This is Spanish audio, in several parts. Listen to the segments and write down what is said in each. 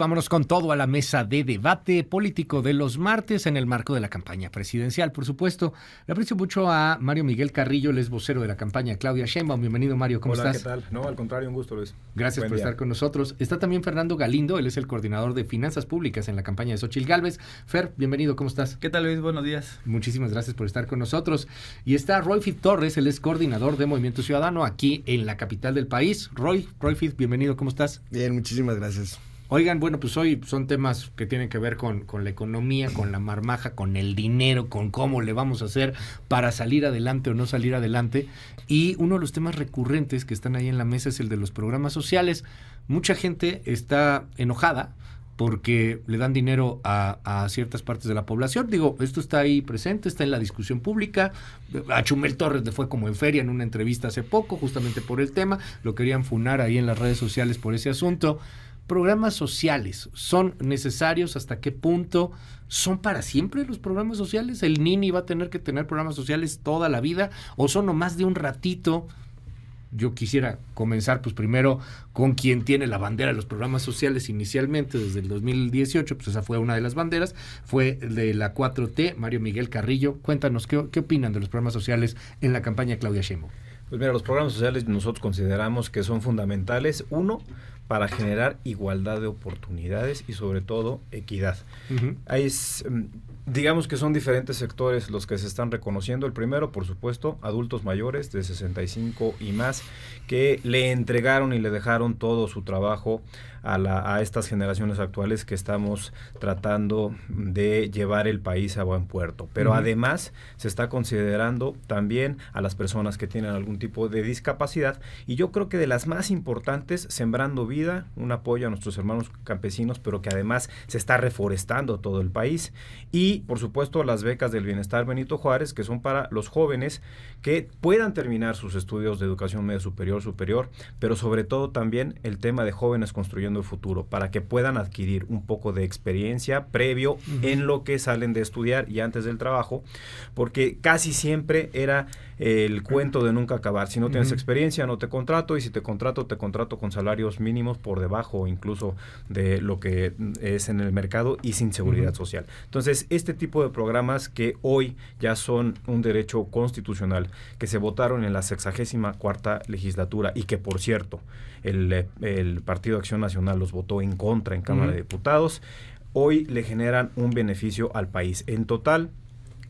Vámonos con todo a la mesa de debate político de los martes en el marco de la campaña presidencial, por supuesto. Le aprecio mucho a Mario Miguel Carrillo, él es vocero de la campaña Claudia Sheinbaum. Bienvenido, Mario, ¿cómo estás? Hola, ¿qué tal? No, al contrario, un gusto, Luis. Gracias por estar con nosotros. Está también Fernando Galindo, él es el coordinador de finanzas públicas en la campaña de Xóchitl Gálvez. Fer, bienvenido, ¿cómo estás? ¿Qué tal, Luis? Buenos días. Muchísimas gracias por estar con nosotros. Y está Royfit Torres, él es coordinador de Movimiento Ciudadano aquí en la capital del país. Royfit, bienvenido, ¿cómo estás? Bien, muchísimas gracias. Oigan, bueno, pues hoy son temas que tienen que ver con la economía, con la marmaja, con el dinero, con cómo le vamos a hacer para salir adelante o no salir adelante. Y uno de los temas recurrentes que están ahí en la mesa es el de los programas sociales. Mucha gente está enojada porque le dan dinero a ciertas partes de la población. Digo, esto está ahí presente, está en la discusión pública. A Chumel Torres le fue como en feria en una entrevista hace poco, justamente por el tema. Lo querían funar ahí en las redes sociales por ese asunto. ¿Programas sociales son necesarios? ¿Hasta qué punto? ¿Son para siempre los programas sociales? ¿El Nini va a tener que tener programas sociales toda la vida? ¿O son nomás de un ratito? Yo quisiera comenzar pues primero con quien tiene la bandera de los programas sociales inicialmente desde el 2018, pues esa fue una de las banderas, fue de la 4T, Mario Miguel Carrillo. Cuéntanos, ¿qué opinan de los programas sociales en la campaña de Claudia Sheinbaum? Pues mira, los programas sociales nosotros consideramos que son fundamentales, uno, para generar igualdad de oportunidades y sobre todo equidad. Uh-huh. Digamos que son diferentes sectores los que se están reconociendo. El primero, por supuesto, adultos mayores de 65 y más que le entregaron y le dejaron todo su trabajo a estas generaciones actuales que estamos tratando de llevar el país a buen puerto. Pero además se está considerando también a las personas que tienen algún tipo de discapacidad, y yo creo que de las más importantes, Sembrando Vida, un apoyo a nuestros hermanos campesinos, pero que además se está reforestando todo el país, y por supuesto las becas del Bienestar Benito Juárez, que son para los jóvenes que puedan terminar sus estudios de educación media superior, pero sobre todo también el tema de jóvenes construyendo el futuro, para que puedan adquirir un poco de experiencia previo en lo que salen de estudiar y antes del trabajo, porque casi siempre era el cuento de nunca acabar. Si no tienes experiencia, no te contrato, y si te contrato con salarios mínimos por debajo incluso de lo que es en el mercado y sin seguridad social. Entonces, este tipo de programas que hoy ya son un derecho constitucional, que se votaron en la 64ª legislatura y que, por cierto, el Partido Acción Nacional los votó en contra en Cámara de Diputados, hoy le generan un beneficio al país. En total,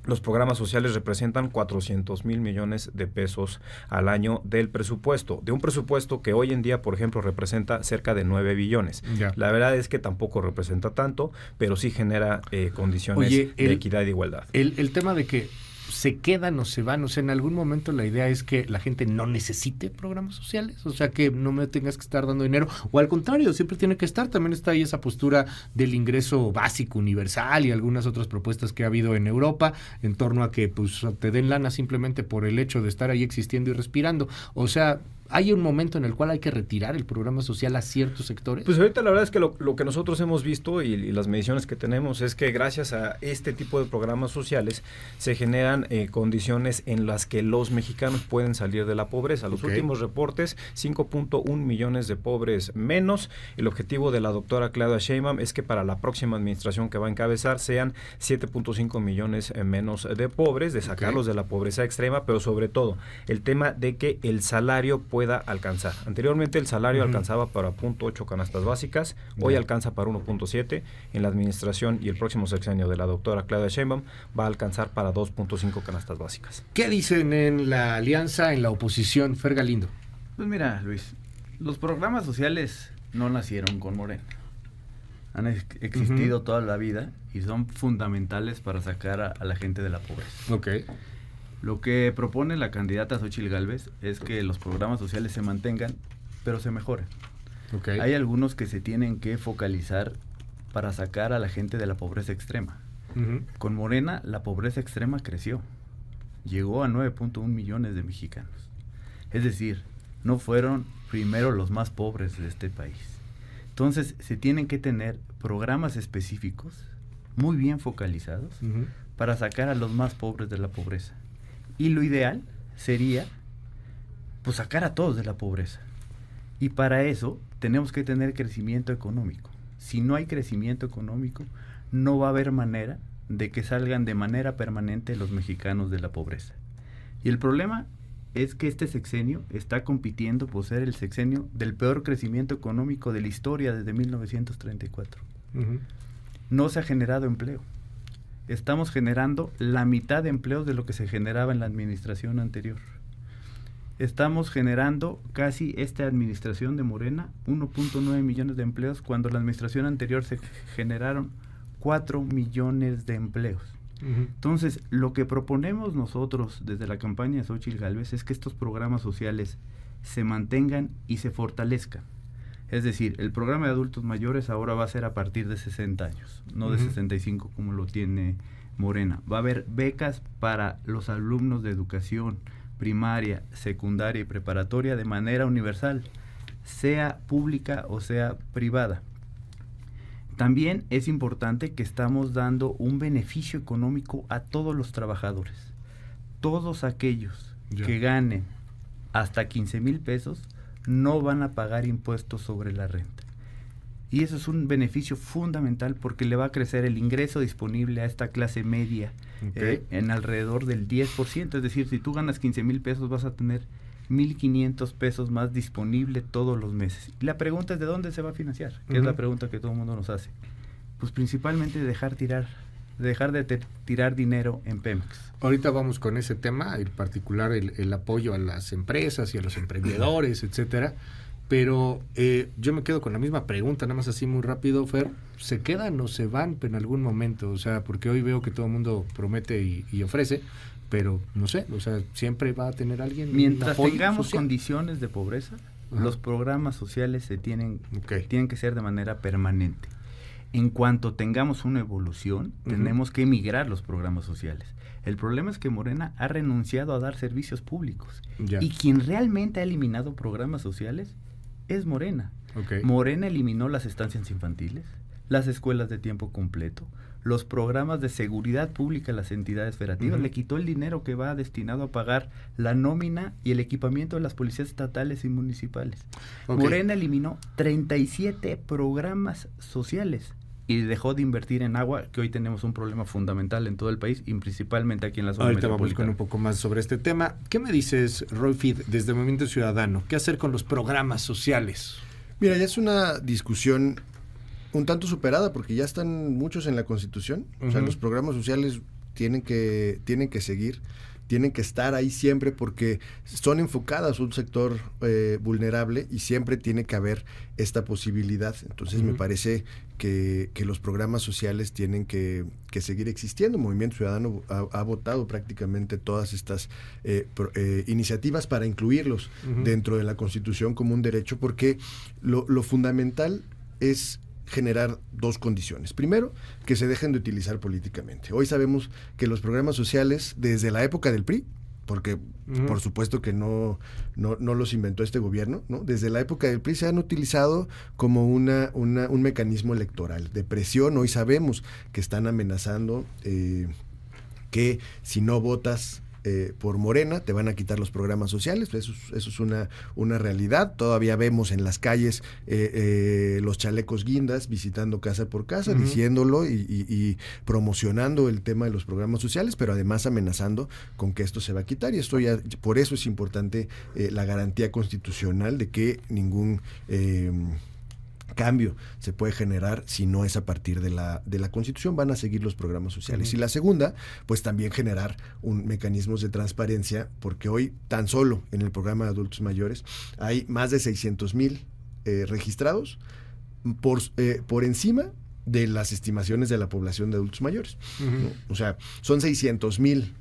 los programas sociales representan 400,000 millones de pesos al año del presupuesto, de un presupuesto que hoy en día, por ejemplo, representa cerca de 9 billones. Ya. La verdad es que tampoco representa tanto, pero sí genera condiciones de equidad y igualdad. El tema de que se quedan o se van, o sea, en algún momento la idea es que la gente no necesite programas sociales, o sea, que no me tengas que estar dando dinero, o al contrario, siempre tiene que estar. También está ahí esa postura del ingreso básico universal y algunas otras propuestas que ha habido en Europa en torno a que pues te den lana simplemente por el hecho de estar ahí existiendo y respirando. O sea, ¿hay un momento en el cual hay que retirar el programa social a ciertos sectores? Pues ahorita la verdad es que lo que nosotros hemos visto y las mediciones que tenemos es que gracias a este tipo de programas sociales se generan condiciones en las que los mexicanos pueden salir de la pobreza. Los últimos reportes, 5.1 millones de pobres menos. El objetivo de la doctora Claudia Sheinbaum es que para la próxima administración que va a encabezar sean 7.5 millones menos de pobres, de sacarlos de la pobreza extrema, pero sobre todo el tema de que el salario pueda alcanzar. Anteriormente el salario alcanzaba para 0.8 canastas básicas, hoy alcanza para 1.7, en la administración y el próximo sexenio de la doctora Claudia Sheinbaum va a alcanzar para 2.5 canastas básicas. ¿Qué dicen en la alianza, en la oposición, Fer Galindo? Pues mira, Luis, los programas sociales no nacieron con Morena. Han existido toda la vida y son fundamentales para sacar a la gente de la pobreza. Okay. Lo que propone la candidata Xóchitl Gálvez es que los programas sociales se mantengan, pero se mejoren. Okay. Hay algunos que se tienen que focalizar para sacar a la gente de la pobreza extrema. Con Morena, la pobreza extrema creció. Llegó a 9.1 millones de mexicanos. Es decir, no fueron primero los más pobres de este país. Entonces, se tienen que tener programas específicos, muy bien focalizados, para sacar a los más pobres de la pobreza. Y lo ideal sería pues sacar a todos de la pobreza. Y para eso tenemos que tener crecimiento económico. Si no hay crecimiento económico, no va a haber manera de que salgan de manera permanente los mexicanos de la pobreza. Y el problema es que este sexenio está compitiendo por ser el sexenio del peor crecimiento económico de la historia desde 1934. No se ha generado empleo. Estamos generando la mitad de empleos de lo que se generaba en la administración anterior. Estamos generando casi esta administración de Morena 1.9 millones de empleos, cuando la administración anterior se generaron 4 millones de empleos. Entonces, lo que proponemos nosotros desde la campaña de Xóchitl Gálvez es que estos programas sociales se mantengan y se fortalezcan. Es decir, el programa de adultos mayores ahora va a ser a partir de 60 años, no de 65 como lo tiene Morena. Va a haber becas para los alumnos de educación primaria, secundaria y preparatoria de manera universal, sea pública o sea privada. También es importante que estamos dando un beneficio económico a todos los trabajadores. Todos aquellos que ganen hasta 15,000 pesos no van a pagar impuestos sobre la renta. Y eso es un beneficio fundamental porque le va a crecer el ingreso disponible a esta clase media en alrededor del 10%. Es decir, si tú ganas 15,000 pesos vas a tener 1,500 pesos más disponible todos los meses. Y la pregunta es, ¿de dónde se va a financiar? Que es la pregunta que todo el mundo nos hace. Pues principalmente dejar de tirar dinero en Pemex. Ahorita vamos con ese tema, en particular el apoyo a las empresas y a los emprendedores, etcétera. Pero yo me quedo con la misma pregunta, nada más así muy rápido, Fer. ¿Se quedan o se van en algún momento? O sea, porque hoy veo que todo el mundo promete y ofrece, pero no sé, o sea, siempre va a tener alguien. Mientras tengamos condiciones de pobreza, los programas sociales se tienen que ser de manera permanente. En cuanto tengamos una evolución, tenemos que emigrar los programas sociales. El problema es que Morena ha renunciado a dar servicios públicos. Y quien realmente ha eliminado programas sociales es Morena. Morena eliminó las estancias infantiles, las escuelas de tiempo completo, los programas de seguridad pública a las entidades federativas, le quitó el dinero que va destinado a pagar la nómina y el equipamiento de las policías estatales y municipales. Morena eliminó 37 programas sociales y dejó de invertir en agua, que hoy tenemos un problema fundamental en todo el país y principalmente aquí en la zona metropolitana. Ahorita vamos con un poco más sobre este tema. ¿Qué me dices, Roy Fid, desde Movimiento Ciudadano? ¿Qué hacer con los programas sociales? Mira, ya es una discusión un tanto superada porque ya están muchos en la Constitución. O sea, los programas sociales tienen que seguir, tienen que estar ahí siempre porque son enfocadas a un sector vulnerable y siempre tiene que haber esta posibilidad. Entonces me parece que los programas sociales tienen que seguir existiendo. Movimiento Ciudadano ha votado prácticamente todas estas iniciativas para incluirlos dentro de la Constitución como un derecho, porque lo fundamental es generar dos condiciones. Primero, que se dejen de utilizar políticamente. Hoy sabemos que los programas sociales, desde la época del PRI, porque por supuesto que no los inventó este gobierno, ¿no? Desde la época del PRI se han utilizado como un mecanismo electoral de presión. Hoy sabemos que están amenazando que si no votas por Morena, te van a quitar los programas sociales. Eso es una realidad. Todavía vemos en las calles los chalecos guindas visitando casa por casa, diciéndolo y promocionando el tema de los programas sociales, pero además amenazando con que esto se va a quitar. Y esto ya, por eso es importante la garantía constitucional de que ningún cambio se puede generar si no es a partir de la Constitución. Van a seguir los programas sociales. Y la segunda, pues también generar mecanismos de transparencia, porque hoy tan solo en el programa de adultos mayores hay más de 600,000 registrados por encima de las estimaciones de la población de adultos mayores, ¿no? O sea, son 600,000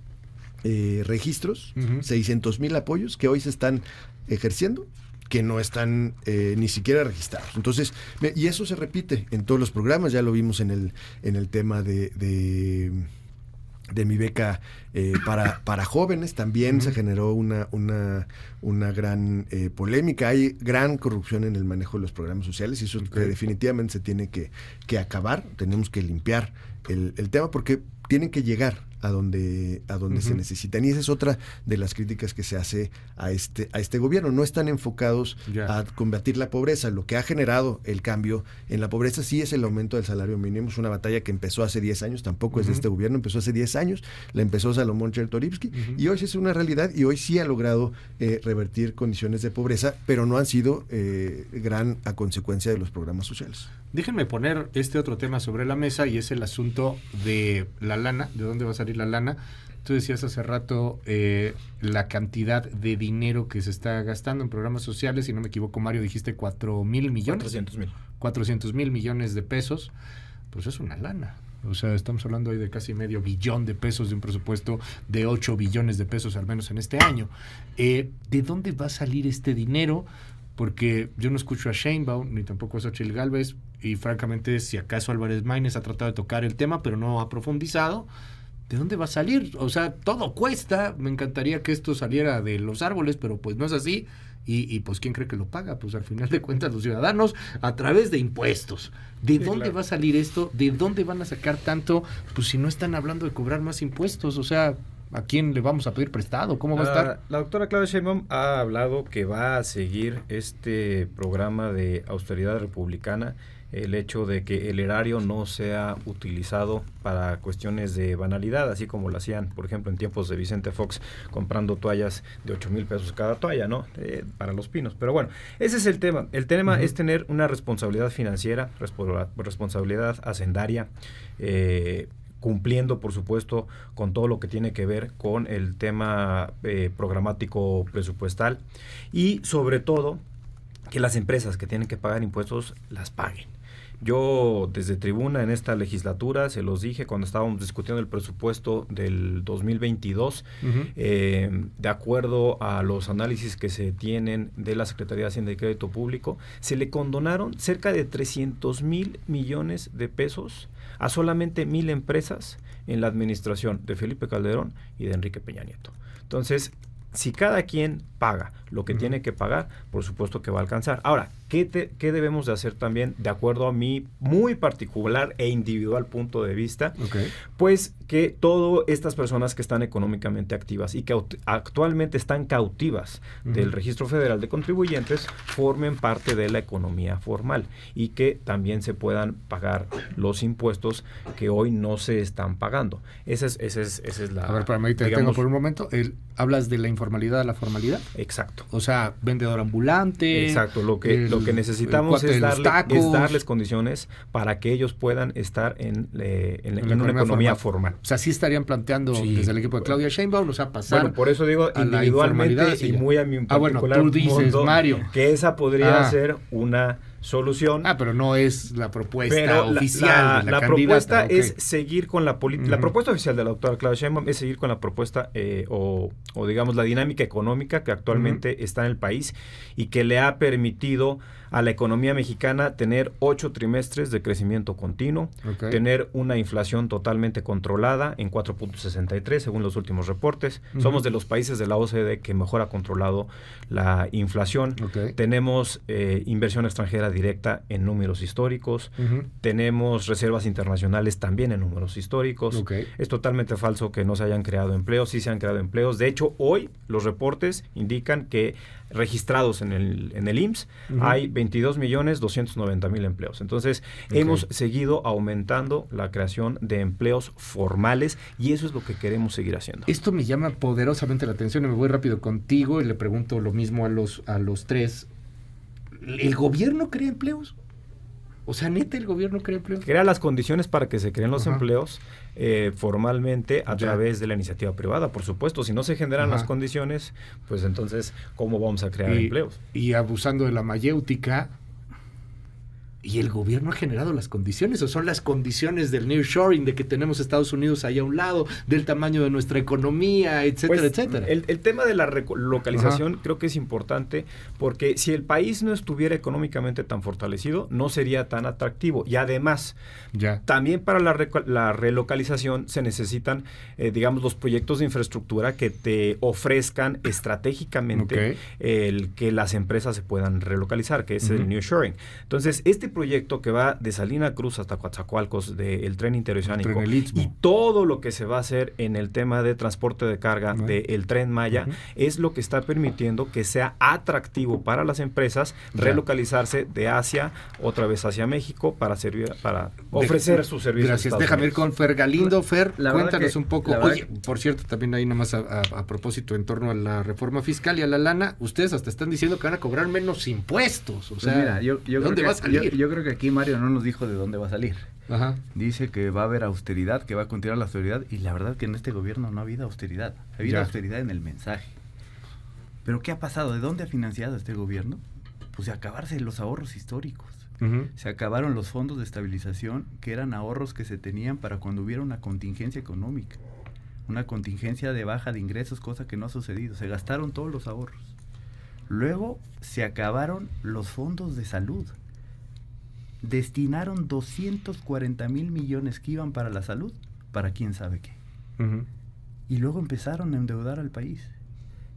registros, 600,000 apoyos que hoy se están ejerciendo, que no están ni siquiera registrados. Entonces, y eso se repite en todos los programas. Ya lo vimos en el tema de mi beca para jóvenes. También se generó una gran polémica. Hay gran corrupción en el manejo de los programas sociales y eso que definitivamente se tiene que acabar. Tenemos que limpiar el tema porque tienen que llegar a donde se necesitan. Y esa es otra de las críticas que se hace a este gobierno. No están enfocados a combatir la pobreza. Lo que ha generado el cambio en la pobreza sí es el aumento del salario mínimo. Es una batalla que empezó hace 10 años, tampoco es de este gobierno, empezó hace 10 años, la empezó Salomón Chertorivsky, y hoy sí es una realidad, y hoy sí ha logrado revertir condiciones de pobreza, pero no han sido gran a consecuencia de los programas sociales. Déjenme poner este otro tema sobre la mesa, y es el asunto de la lana, de dónde va a salir la lana. Tú decías hace rato la cantidad de dinero que se está gastando en programas sociales, si no me equivoco, Mario, dijiste 4,000 millones. 400,000. 400,000 millones de pesos, pues es una lana. O sea, estamos hablando hoy de casi medio billón de pesos de un presupuesto de 8 billones de pesos al menos en este año. ¿De dónde va a salir este dinero? Porque yo no escucho a Sheinbaum ni tampoco a Xóchitl Gálvez, y francamente, si acaso Álvarez Maínez ha tratado de tocar el tema, pero no ha profundizado. ¿De dónde va a salir? O sea, todo cuesta. Me encantaría que esto saliera de los árboles, pero pues no es así. Y pues, ¿quién cree que lo paga? Pues al final de cuentas los ciudadanos a través de impuestos. ¿De dónde va a salir esto? ¿De dónde van a sacar tanto? Pues si no están hablando de cobrar más impuestos, o sea, ¿a quién le vamos a pedir prestado? ¿Cómo va a estar? La doctora Claudia Sheinbaum ha hablado que va a seguir este programa de austeridad republicana, el hecho de que el erario no sea utilizado para cuestiones de banalidad, así como lo hacían, por ejemplo, en tiempos de Vicente Fox, comprando toallas de 8,000 pesos cada toalla, ¿no? Para los pinos. Pero bueno, ese es el tema. El tema es tener una responsabilidad financiera, responsabilidad hacendaria, cumpliendo, por supuesto, con todo lo que tiene que ver con el tema programático presupuestal, y sobre todo que las empresas que tienen que pagar impuestos las paguen. Yo desde tribuna en esta legislatura se los dije cuando estábamos discutiendo el presupuesto del 2022, de acuerdo a los análisis que se tienen de la Secretaría de Hacienda y Crédito Público, se le condonaron cerca de 300,000 millones de pesos a solamente 1,000 empresas en la administración de Felipe Calderón y de Enrique Peña Nieto. Entonces, si cada quien paga lo que tiene que pagar, por supuesto que va a alcanzar. Ahora, ¿qué debemos de hacer también, de acuerdo a mi muy particular e individual punto de vista? Pues que todas estas personas que están económicamente activas y que actualmente están cautivas del Registro Federal de Contribuyentes formen parte de la economía formal, y que también se puedan pagar los impuestos que hoy no se están pagando. Esa es la... A ver, para mí te detengo por un momento. ¿Hablas de la informalidad a la formalidad? Exacto. O sea, vendedor ambulante. Exacto. Lo que necesitamos es darles condiciones para que ellos puedan estar en una economía formal. O sea, sí estarían planteando desde el equipo de Claudia Sheinbaum, o sea, pasar. Bueno, por eso digo individualmente y muy a mi particular tú dices, mundo, Mario, que esa podría ser una solución. Pero no es la propuesta oficial de la candidata. Propuesta es seguir con la política. La propuesta oficial de la doctora Claudia Sheinbaum es seguir con la propuesta o digamos la dinámica económica que actualmente está en el país, y que le ha permitido a la economía mexicana tener 8 trimestres de crecimiento continuo, tener una inflación totalmente controlada en 4.63 según los últimos reportes. Somos de los países de la OCDE que mejor ha controlado la inflación. Tenemos inversión extranjera directa en números históricos. Tenemos reservas internacionales también en números históricos. Es totalmente falso que no se hayan creado empleos. Sí se han creado empleos. De hecho, hoy los reportes indican que registrados en el IMSS hay 22,290,000 empleos. Entonces, hemos seguido aumentando la creación de empleos formales, y eso es lo que queremos seguir haciendo. Esto me llama poderosamente la atención, y me voy rápido contigo y le pregunto lo mismo a los tres. ¿El gobierno crea empleos? O sea, ¿neta el gobierno crea empleos? Crea las condiciones para que se creen los empleos formalmente a través de la iniciativa privada, por supuesto. Si no se generan las condiciones, pues entonces, ¿cómo vamos a crear empleos? Y abusando de la mayéutica, ¿y el gobierno ha generado las condiciones? ¿O son las condiciones del nearshoring, de que tenemos Estados Unidos ahí a un lado, del tamaño de nuestra economía, etcétera, etcétera? El tema de la relocalización creo que es importante, porque si el país no estuviera económicamente tan fortalecido, no sería tan atractivo. Y además, también para la relocalización se necesitan, digamos, los proyectos de infraestructura que te ofrezcan estratégicamente el que las empresas se puedan relocalizar, que es el nearshoring. Entonces, este este proyecto que va de Salina Cruz hasta Coatzacoalcos, del tren interoceánico, Istmo. y todo lo que se va a hacer en el tema de transporte de carga del Tren Maya, es lo que está permitiendo que sea atractivo para las empresas relocalizarse de Asia otra vez hacia México para ofrecer sus servicios. Gracias. Déjame ir con Fer Galindo. Fer, cuéntanos un poco. Oye, que... por cierto, también ahí nomás a propósito en torno a la reforma fiscal y a la lana, ustedes hasta están diciendo que van a cobrar menos impuestos. O sea, pues mira, yo ¿dónde va a salir? Yo creo que aquí Mario no nos dijo de dónde va a salir. Ajá. Dice que va a haber austeridad, que va a continuar la austeridad, y la verdad que en este gobierno no ha habido austeridad. Ha habido austeridad en el mensaje. ¿Pero qué ha pasado? ¿De dónde ha financiado este gobierno? Pues de acabarse los ahorros históricos. Se acabaron los fondos de estabilización, que eran ahorros que se tenían para cuando hubiera una contingencia económica, una contingencia de baja de ingresos, cosa que no ha sucedido. Se gastaron todos los ahorros. Luego se acabaron los fondos de salud. Destinaron 240,000 millones que iban para la salud, para quién sabe qué. Y luego empezaron a endeudar al país.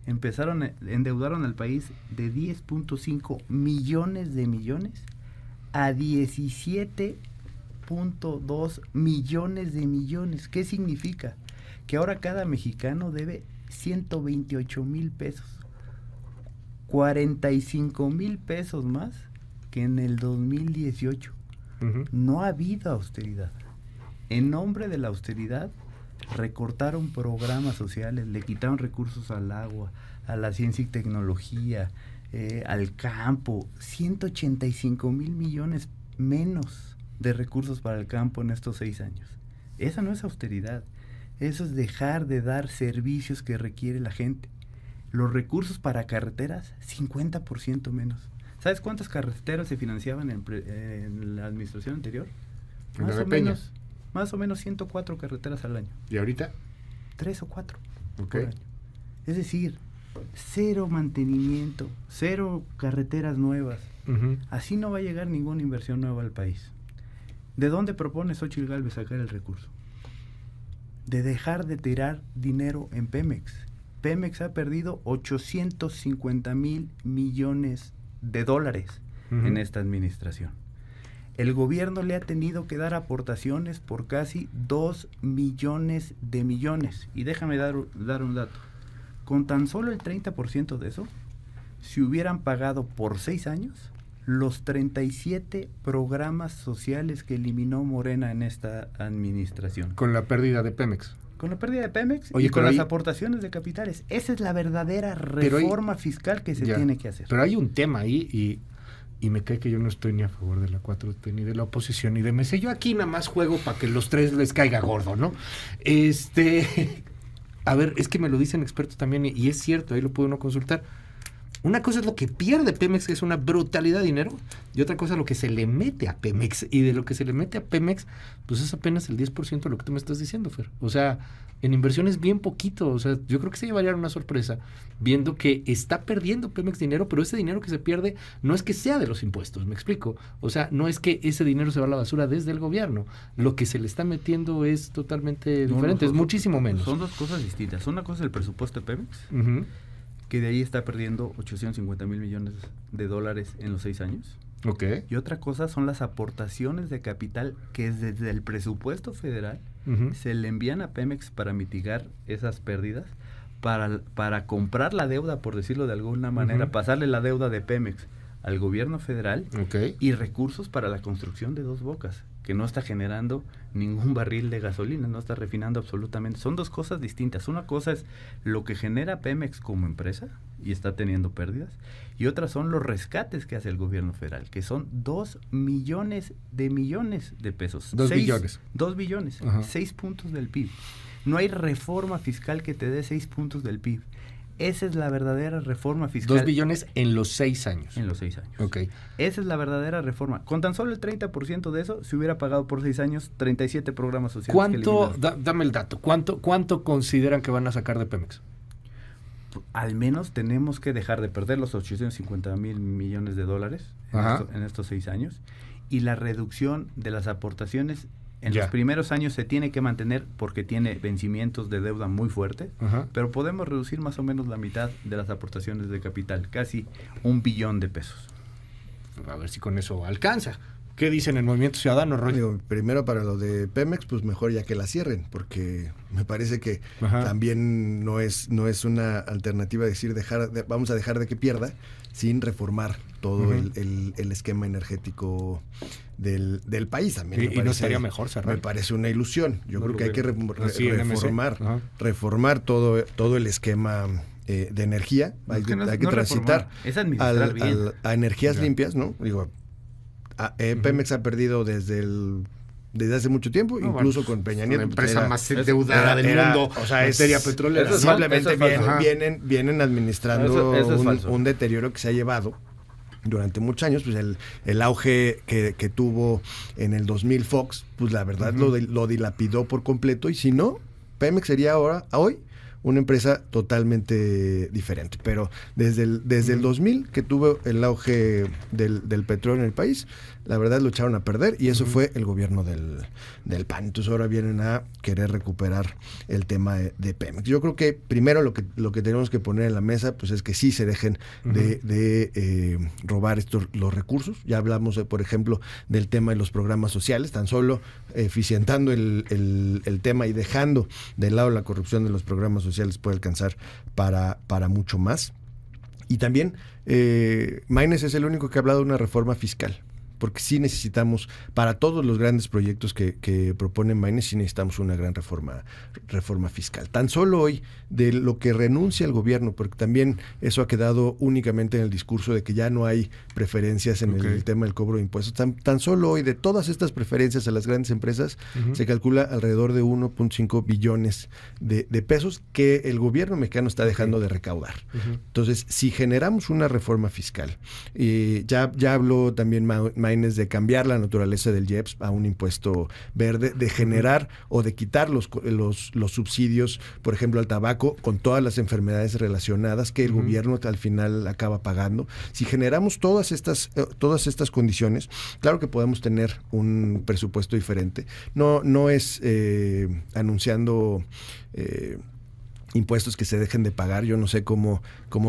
Endeudaron al país de 10.5 millones de millones a 17.2 millones de millones. ¿Qué significa? Que ahora cada mexicano debe 128,000 pesos. 45,000 pesos más que en el 2018. No ha habido austeridad. En nombre de la austeridad, recortaron programas sociales, le quitaron recursos al agua, a la ciencia y tecnología, al campo. 185,000 millones menos de recursos para el campo en estos 6 años. Esa no es austeridad. Eso es dejar de dar servicios que requiere la gente. Los recursos para carreteras, 50% menos. ¿Sabes cuántas carreteras se financiaban en la administración anterior? Más o menos 104 carreteras al año. ¿Y ahorita? 3 o 4 por año. Es decir, 0 mantenimiento, 0 carreteras nuevas. Así no va a llegar ninguna inversión nueva al país. ¿De dónde propone Xóchitl Gálvez sacar el recurso? De dejar de tirar dinero en Pemex. Pemex ha perdido 850,000 millones de dólares en esta administración. El gobierno le ha tenido que dar aportaciones por casi 2 millones de millones. Y déjame dar un dato. Con tan solo el 30% de eso, si hubieran pagado por 6 años los 37 programas sociales que eliminó Morena en esta administración. Con la pérdida de Pemex. Con la pérdida de Pemex. Oye, y con las aportaciones de capitales. Esa es la verdadera reforma fiscal que se tiene que hacer. Pero hay un tema ahí y me cae que yo no estoy ni a favor de la 4T, ni de la oposición, ni de MC. Yo aquí nada más juego para que los tres les caiga gordo, ¿no? A ver, es que me lo dicen expertos también y es cierto, ahí lo puede uno consultar. Una cosa es lo que pierde Pemex, que es una brutalidad de dinero, y otra cosa es lo que se le mete a Pemex. Y de lo que se le mete a Pemex, pues es apenas el 10% de lo que tú me estás diciendo, Fer. O sea, en inversión es bien poquito. O sea, yo creo que se llevaría una sorpresa viendo que está perdiendo Pemex dinero, pero ese dinero que se pierde no es que sea de los impuestos, ¿me explico? O sea, no es que ese dinero se va a la basura desde el gobierno. Lo que se le está metiendo es totalmente diferente, es muchísimo menos. Son dos cosas distintas. Una cosa es el presupuesto de Pemex, que de ahí está perdiendo 850,000 millones de dólares en los 6 años. Okay. Y otra cosa son las aportaciones de capital que desde el presupuesto federal se le envían a Pemex para mitigar esas pérdidas, para comprar la deuda, por decirlo de alguna manera, pasarle la deuda de Pemex al gobierno federal y recursos para la construcción de Dos Bocas, que no está generando ningún barril de gasolina, no está refinando absolutamente. Son dos cosas distintas. Una cosa es lo que genera Pemex como empresa y está teniendo pérdidas, y otras son los rescates que hace el gobierno federal, que son 2 millones de pesos. 2 billones. 2 billones, 6 puntos del PIB. No hay reforma fiscal que te dé 6 puntos del PIB. Esa es la verdadera reforma fiscal. 2 billones en los 6 años. En los 6 años. Ok. Esa es la verdadera reforma. Con tan solo el 30% de eso, se hubiera pagado por 6 años 37 programas sociales. ¿Cuánto, dame el dato, cuánto consideran que van a sacar de Pemex? Al menos tenemos que dejar de perder los 850,000 millones de dólares en estos 6 años. Y la reducción de las aportaciones en los primeros años se tiene que mantener porque tiene vencimientos de deuda muy fuerte, pero podemos reducir más o menos la mitad de las aportaciones de capital, casi 1 billón de pesos. A ver si con eso alcanza. ¿Qué dicen en Movimiento Ciudadano, Roy? Primero, para lo de Pemex, pues mejor ya que la cierren, porque me parece que también no es una alternativa decir vamos a dejar de que pierda sin reformar todo el esquema energético del país también. ¿Y no sería mejor cerrar? Me parece una ilusión. Yo creo que hay que reformar todo el esquema de energía. Hay que transitar a energías limpias, ¿no? Digo, Pemex ha perdido desde hace mucho tiempo, incluso con Peña Nieto. La empresa más endeudada del mundo, o sea, en materia petrolera. Simplemente vienen administrando un deterioro que se ha llevado durante muchos años. Pues el auge que tuvo en el 2000 Fox, pues la verdad lo dilapidó por completo, y si no, Pemex sería hoy una empresa totalmente diferente. Pero desde el 2000 que tuvo el auge del petróleo en el país, la verdad lo echaron a perder, y eso fue el gobierno del PAN. Entonces ahora vienen a querer recuperar el tema de Pemex. Yo creo que primero lo que tenemos que poner en la mesa, pues es que sí se dejen de robar los recursos. Ya hablamos, por ejemplo, del tema de los programas sociales, tan solo eficientando el tema y dejando de lado la corrupción de los programas sociales puede alcanzar para mucho más. Y también Maines es el único que ha hablado de una reforma fiscal, porque sí necesitamos, para todos los grandes proyectos que propone Maines, sí necesitamos una gran reforma fiscal. Tan solo hoy, de lo que renuncia el gobierno, porque también eso ha quedado únicamente en el discurso de que ya no hay preferencias en el tema del cobro de impuestos. Tan solo hoy, de todas estas preferencias a las grandes empresas, se calcula alrededor de 1.5 billones de pesos que el gobierno mexicano está dejando de recaudar. Entonces, si generamos una reforma fiscal, ya habló también Maines de cambiar la naturaleza del IEPS a un impuesto verde, de generar o de quitar los subsidios, por ejemplo, al tabaco, con todas las enfermedades relacionadas que el gobierno al final acaba pagando. Si generamos todas estas condiciones, claro que podemos tener un presupuesto diferente. No es anunciando impuestos que se dejen de pagar. Yo no sé cómo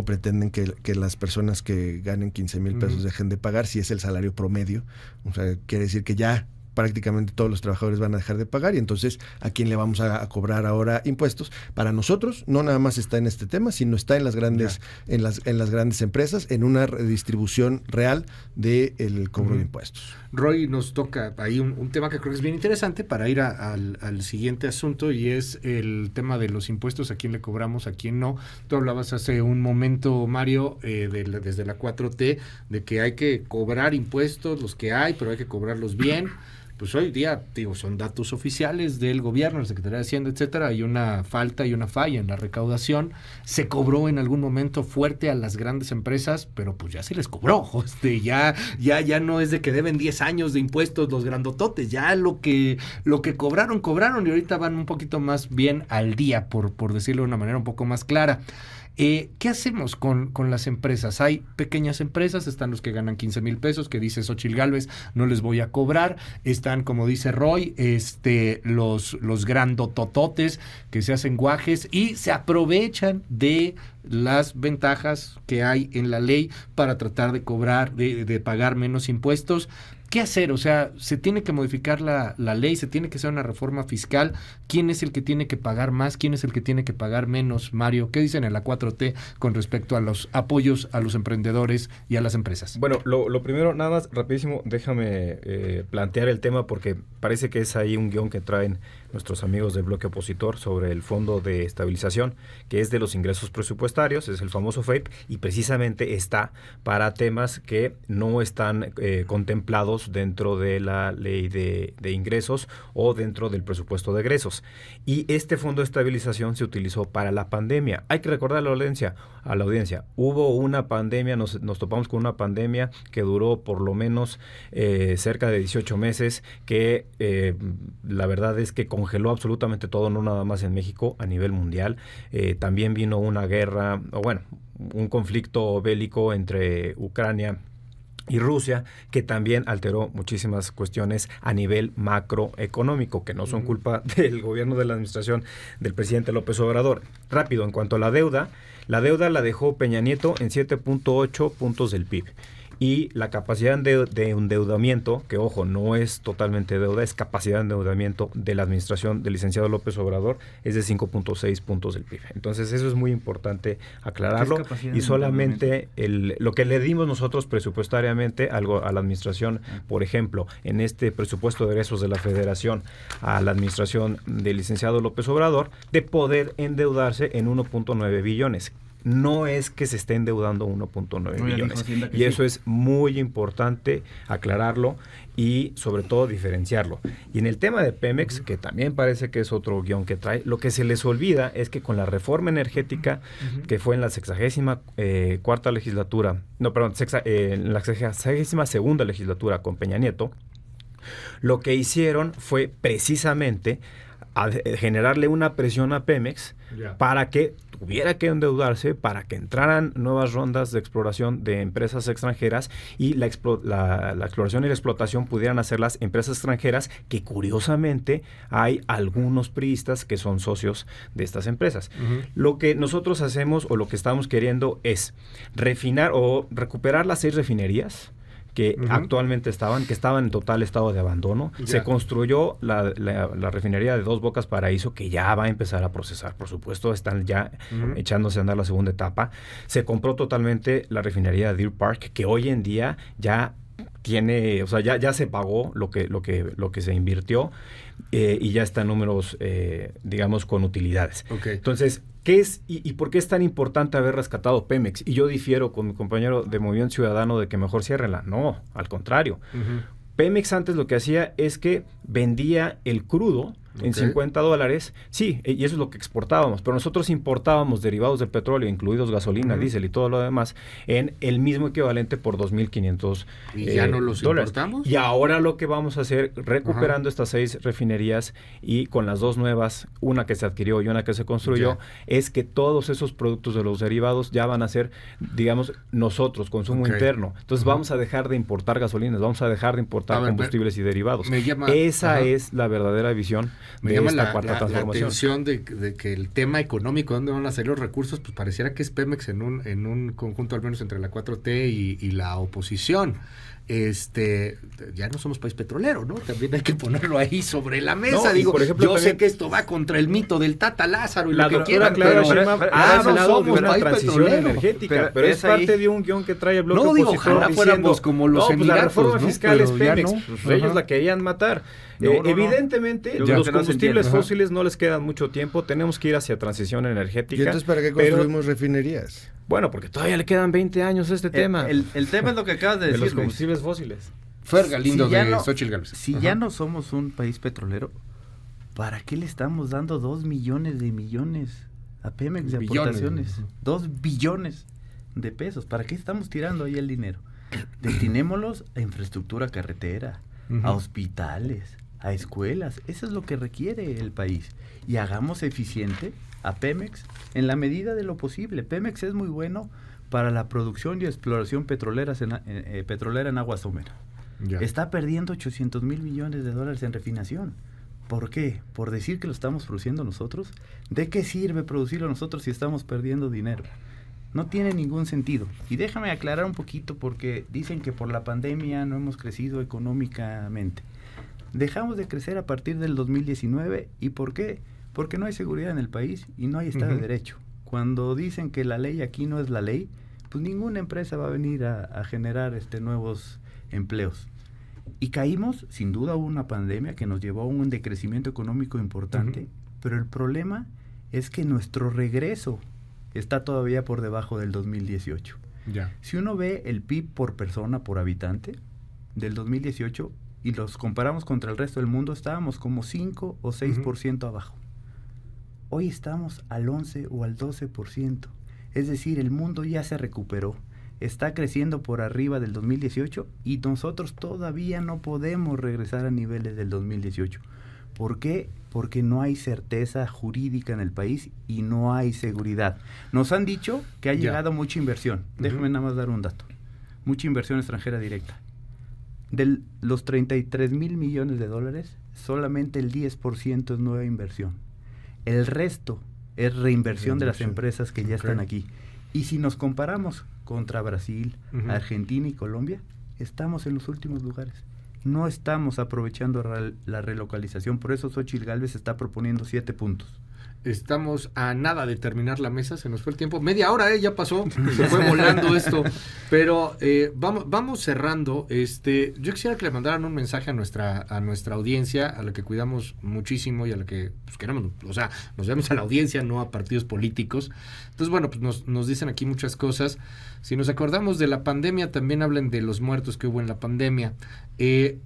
pretenden que las personas que ganen 15,000 pesos dejen de pagar si es el salario promedio. O sea, quiere decir que ya prácticamente todos los trabajadores van a dejar de pagar, y entonces ¿a quién le vamos a cobrar ahora impuestos? Para nosotros no nada más está en este tema, sino está en las grandes en las grandes empresas, en una redistribución real del cobro de impuestos. Roy, nos toca ahí un tema que creo que es bien interesante para ir al siguiente asunto, y es el tema de los impuestos, a quién le cobramos, a quién no. Tú hablabas hace un momento, Mario, desde la 4T, de que hay que cobrar impuestos, los que hay, pero hay que cobrarlos bien. Pues hoy día, son datos oficiales del gobierno, la Secretaría de Hacienda, etcétera. Hay una falta y una falla en la recaudación. Se cobró en algún momento fuerte a las grandes empresas, pero pues ya se les cobró. Ya no es de que deben 10 años de impuestos los grandototes. Ya lo que cobraron, y ahorita van un poquito más bien al día, por decirlo de una manera un poco más clara. ¿Qué hacemos con las empresas? Hay pequeñas empresas, están los que ganan 15,000 pesos, que dice Xóchitl Gálvez, no les voy a cobrar. Están, como dice Roy, los grandotototes que se hacen guajes y se aprovechan de las ventajas que hay en la ley para tratar de cobrar, de pagar menos impuestos. ¿Qué hacer? O sea, se tiene que modificar la ley, se tiene que hacer una reforma fiscal. ¿Quién es el que tiene que pagar más? ¿Quién es el que tiene que pagar menos? Mario, ¿qué dicen en la 4T con respecto a los apoyos a los emprendedores y a las empresas? Bueno, lo primero, nada más, rapidísimo, déjame plantear el tema, porque parece que es ahí un guión que traen nuestros amigos del bloque opositor sobre el Fondo de Estabilización, que es de los ingresos presupuestarios, es el famoso FEIP, y precisamente está para temas que no están contemplados dentro de la ley de ingresos o dentro del presupuesto de egresos. Y este Fondo de Estabilización se utilizó para la pandemia. Hay que recordar a la audiencia, hubo una pandemia, nos topamos con una pandemia que duró por lo menos cerca de 18 meses, que la verdad es que congeló absolutamente todo, no nada más en México, a nivel mundial. También vino una guerra, un conflicto bélico entre Ucrania y Rusia, que también alteró muchísimas cuestiones a nivel macroeconómico, que no son culpa del gobierno de la administración del presidente López Obrador. Rápido, en cuanto a la deuda la dejó Peña Nieto en 7.8 puntos del PIB. y la capacidad de endeudamiento, que ojo, no es totalmente deuda, es capacidad de endeudamiento de la administración del licenciado López Obrador, es de 5.6 puntos del PIB. Entonces eso es muy importante aclararlo, y solamente lo que le dimos nosotros presupuestariamente a la administración, por ejemplo, en este presupuesto de egresos de la Federación a la administración del licenciado López Obrador, de poder endeudarse en 1.9 billones. No es que se esté endeudando 1.9 billones. Y eso es muy importante aclararlo y sobre todo diferenciarlo. Y en el tema de Pemex, que también parece que es otro guión que trae, lo que se les olvida es que con la reforma energética que fue en la 64ª legislatura, en la 62ª legislatura con Peña Nieto, lo que hicieron fue precisamente generarle una presión a Pemex para que tuviera que endeudarse, para que entraran nuevas rondas de exploración de empresas extranjeras y la exploración y la explotación pudieran hacer las empresas extranjeras, que curiosamente hay algunos priistas que son socios de estas empresas. Lo que nosotros hacemos, o lo que estamos queriendo, es refinar o recuperar las 6 refinerías que actualmente estaban en total estado de abandono. Se construyó la refinería de Dos Bocas Paraíso, que ya va a empezar a procesar, por supuesto, están ya echándose a andar la segunda etapa. Se compró totalmente la refinería de Deer Park, que hoy en día ya tiene, o sea, ya se pagó lo que se invirtió, y ya está en números, digamos, con utilidades. Entonces, ¿qué es y por qué es tan importante haber rescatado Pemex? Y yo difiero con mi compañero de Movimiento Ciudadano de que mejor ciérrenla. No, al contrario. Pemex antes lo que hacía es que vendía el crudo en $50, sí, y eso es lo que exportábamos, pero nosotros importábamos derivados del petróleo, incluidos gasolina, diésel y todo lo demás, en el mismo equivalente por $2,500. ¿Y ya no los importamos? Y ahora lo que vamos a hacer, recuperando estas 6 refinerías y con las 2 nuevas, una que se adquirió y una que se construyó, es que todos esos productos de los derivados ya van a ser, digamos, nosotros, consumo interno. Entonces vamos a dejar de importar gasolinas, vamos a dejar de importar combustibles y derivados. Esa es la verdadera visión. Me llama la atención de que el tema económico, ¿dónde van a salir los recursos? Pues pareciera que es Pemex en un conjunto, al menos entre la 4T y la oposición. Ya no somos país petrolero, ¿no? También hay que ponerlo ahí sobre la mesa. No, digo, por ejemplo, yo sé que esto va contra el mito del Tata Lázaro y lo que quieran, pero no somos país transición energética, pero es parte de un guión que trae el bloque opositor. Ojalá fuéramos como los la reforma fiscal es Pemex, ellos la querían matar. Evidentemente, los combustibles fósiles no les quedan mucho tiempo, tenemos que ir hacia transición energética. ¿Y entonces para qué construimos refinerías? Bueno, porque todavía le quedan 20 años a este tema. El tema es lo que acabas de decir. De los combustibles fósiles. Fer Galindo de Xochitl Gálvez. Si ya no somos un país petrolero, ¿para qué le estamos dando 2 millones de millones a Pemex de aportaciones? 2 billones de pesos. ¿Para qué estamos tirando ahí el dinero? Destinémoslos a infraestructura carretera, a hospitales, a escuelas. Eso es lo que requiere el país. Y hagamos eficiente a Pemex en la medida de lo posible. Pemex es muy bueno para la producción y exploración petrolera en agua somera. Está perdiendo $800 mil millones en refinación. ¿Por qué? ¿Por decir que lo estamos produciendo nosotros? ¿De qué sirve producirlo nosotros si estamos perdiendo dinero? No tiene ningún sentido. Y déjame aclarar un poquito, porque dicen que por la pandemia no hemos crecido económicamente. Dejamos de crecer a partir del 2019. ¿Y por qué? Porque no hay seguridad en el país y no hay Estado de Derecho. Cuando dicen que la ley aquí no es la ley, pues ninguna empresa va a venir a generar nuevos empleos. Y caímos, sin duda hubo una pandemia que nos llevó a un decrecimiento económico importante, pero el problema es que nuestro regreso está todavía por debajo del 2018. Si uno ve el PIB por persona, por habitante, del 2018, y los comparamos contra el resto del mundo, estábamos como 5 o 6% abajo. Hoy estamos al 11 o al 12%. Es decir, el mundo ya se recuperó. Está creciendo por arriba del 2018 y nosotros todavía no podemos regresar a niveles del 2018. ¿Por qué? Porque no hay certeza jurídica en el país y no hay seguridad. Nos han dicho que ha llegado mucha inversión. Déjame nada más dar un dato. Mucha inversión extranjera directa. De los $33 mil millones, solamente el 10% es nueva inversión. El resto es reinversión de las empresas que ya están aquí. Y si nos comparamos contra Brasil, Argentina y Colombia, estamos en los últimos lugares. No estamos aprovechando la relocalización, por eso Xóchitl Gálvez está proponiendo 7 puntos. Estamos a nada de terminar la mesa, se nos fue el tiempo, media hora, ya pasó, se fue volando esto, pero vamos cerrando. Yo quisiera que le mandaran un mensaje a nuestra audiencia, a la que cuidamos muchísimo y a la que pues, queremos, o sea, nos vemos a la audiencia, no a partidos políticos. Entonces, bueno, pues nos dicen aquí muchas cosas. Si nos acordamos de la pandemia, también hablen de los muertos que hubo en la pandemia.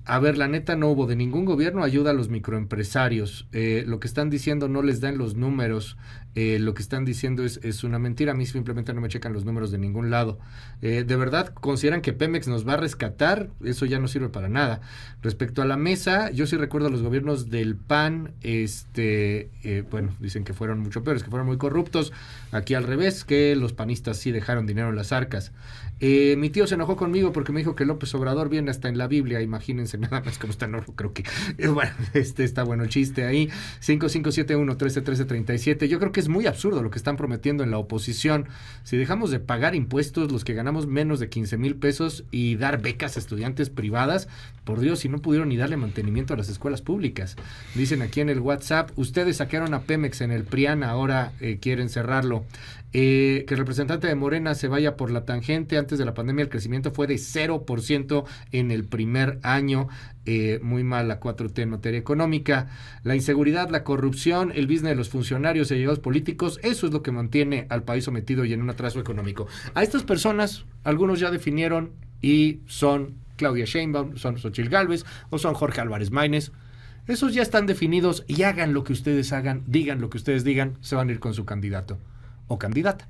A ver, la neta, no hubo de ningún gobierno ayuda a los microempresarios. Lo que están diciendo no les dan los números. Lo que están diciendo es una mentira. A mí simplemente no me checan los números de ningún lado. ¿De verdad consideran que Pemex nos va a rescatar? Eso ya no sirve para nada. Respecto a la mesa, yo sí recuerdo a los gobiernos del PAN, bueno, dicen que fueron mucho peores, que fueron muy corruptos. Aquí al revés, que los panistas sí dejaron dinero en las arcas. Mi tío se enojó conmigo porque me dijo que López Obrador viene hasta en la Biblia. Imagínense nada más cómo está, no creo que... bueno, está bueno el chiste ahí. 5571-131337. Yo creo que es muy absurdo lo que están prometiendo en la oposición. Si dejamos de pagar impuestos, los que ganamos menos de 15,000 pesos y dar becas a estudiantes privadas, por Dios, si no pudieron ni darle mantenimiento a las escuelas públicas. Dicen aquí en el WhatsApp, ustedes sacaron a Pemex en el PRIAN, ahora quieren cerrarlo. Que el representante de Morena se vaya por la tangente. Antes de la pandemia el crecimiento fue de 0% en el primer año. Muy mal la 4T en materia económica. La inseguridad, la corrupción, el business de los funcionarios y allegados políticos, eso es lo que mantiene al país sometido y en un atraso económico. A estas personas, algunos ya definieron y son Claudia Sheinbaum, son Xóchitl Gálvez o son Jorge Álvarez Maínez. Esos ya están definidos y hagan lo que ustedes hagan, digan lo que ustedes digan, se van a ir con su candidato o candidata.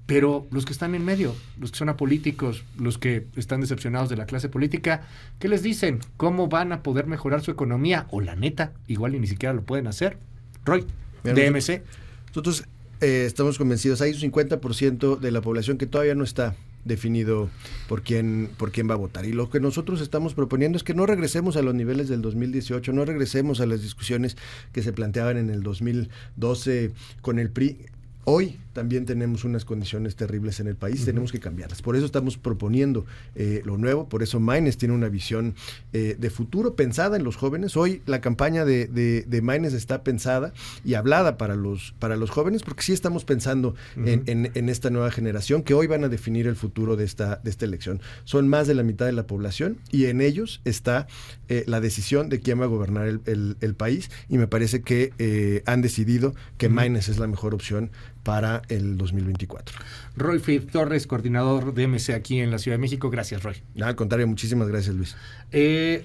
Pero los que están en medio, los que son apolíticos, los que están decepcionados de la clase política, ¿qué les dicen? ¿Cómo van a poder mejorar su economía? O la neta, igual y ni siquiera lo pueden hacer. Roy, de MC. Nosotros estamos convencidos, hay un 50% de la población que todavía no está definido por quién va a votar. Y lo que nosotros estamos proponiendo es que no regresemos a los niveles del 2018, no regresemos a las discusiones que se planteaban en el 2012 con el PRI. Hoy también tenemos unas condiciones terribles en el país, tenemos que cambiarlas. Por eso estamos proponiendo lo nuevo, por eso Maínez tiene una visión de futuro pensada en los jóvenes. Hoy la campaña de Maínez está pensada y hablada para los jóvenes, porque sí estamos pensando en esta nueva generación que hoy van a definir el futuro de esta elección. Son más de la mitad de la población y en ellos está la decisión de quién va a gobernar el país, y me parece que han decidido que Maínez es la mejor opción para el 2024. Roy Fir Torres, coordinador de MC aquí en la Ciudad de México. Gracias, Roy. Al contrario, muchísimas gracias, Luis.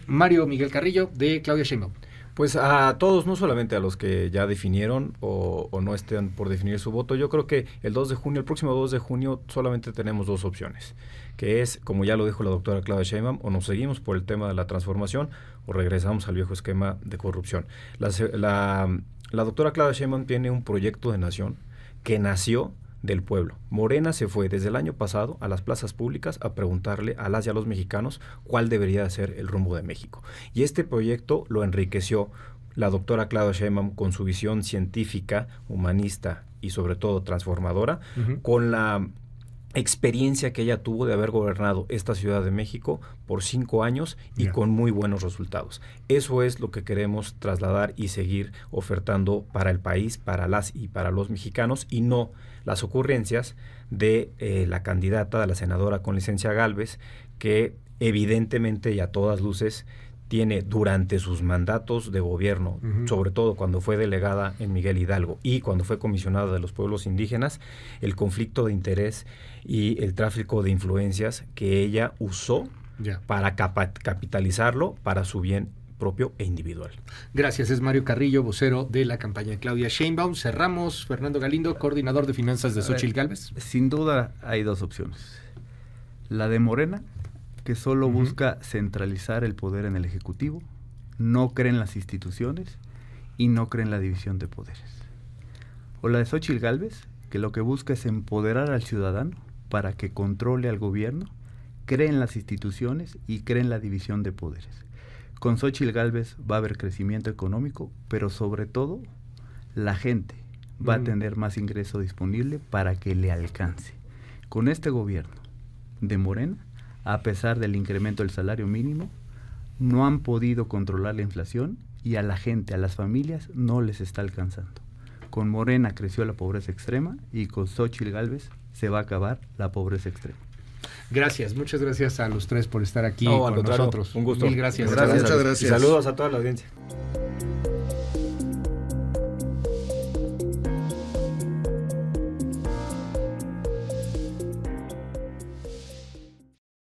Mario Miguel Carrillo, de Claudia Sheinbaum. Pues a todos, no solamente a los que ya definieron o no estén por definir su voto. Yo creo que el próximo 2 de junio solamente tenemos dos opciones, que es, como ya lo dijo la doctora Claudia Sheinbaum, o nos seguimos por el tema de la transformación o regresamos al viejo esquema de corrupción. La doctora Claudia Sheinbaum tiene un proyecto de nación que nació del pueblo. Morena se fue desde el año pasado a las plazas públicas a preguntarle a las y a los mexicanos cuál debería ser el rumbo de México. Y este proyecto lo enriqueció la doctora Claudia Sheinbaum con su visión científica, humanista y sobre todo transformadora, con la experiencia que ella tuvo de haber gobernado esta Ciudad de México por 5 años y con muy buenos resultados. Eso es lo que queremos trasladar y seguir ofertando para el país, para las y para los mexicanos, y no las ocurrencias de la candidata, de la senadora con licencia Gálvez, que evidentemente y a todas luces tiene durante sus mandatos de gobierno, sobre todo cuando fue delegada en Miguel Hidalgo y cuando fue comisionada de los pueblos indígenas, el conflicto de interés y el tráfico de influencias que ella usó para capitalizarlo para su bien propio e individual. Gracias, es Mario Carrillo, vocero de la campaña de Claudia Sheinbaum. Cerramos, Fernando Galindo, coordinador de finanzas de Xóchitl Gálvez. Sin duda hay dos opciones. La de Morena, que solo busca centralizar el poder en el Ejecutivo, no cree en las instituciones y no cree en la división de poderes. O la de Xóchitl Gálvez, que lo que busca es empoderar al ciudadano para que controle al gobierno, cree en las instituciones y cree en la división de poderes. Con Xóchitl Gálvez va a haber crecimiento económico, pero sobre todo la gente va a tener más ingreso disponible para que le alcance. Con este gobierno de Morena, a pesar del incremento del salario mínimo, no han podido controlar la inflación y a la gente, a las familias, no les está alcanzando. Con Morena creció la pobreza extrema y con Xóchitl Gálvez se va a acabar la pobreza extrema. Gracias, muchas gracias a los tres por estar aquí con nosotros. Un gusto. Mil gracias. Muchas gracias. Y saludos a toda la audiencia.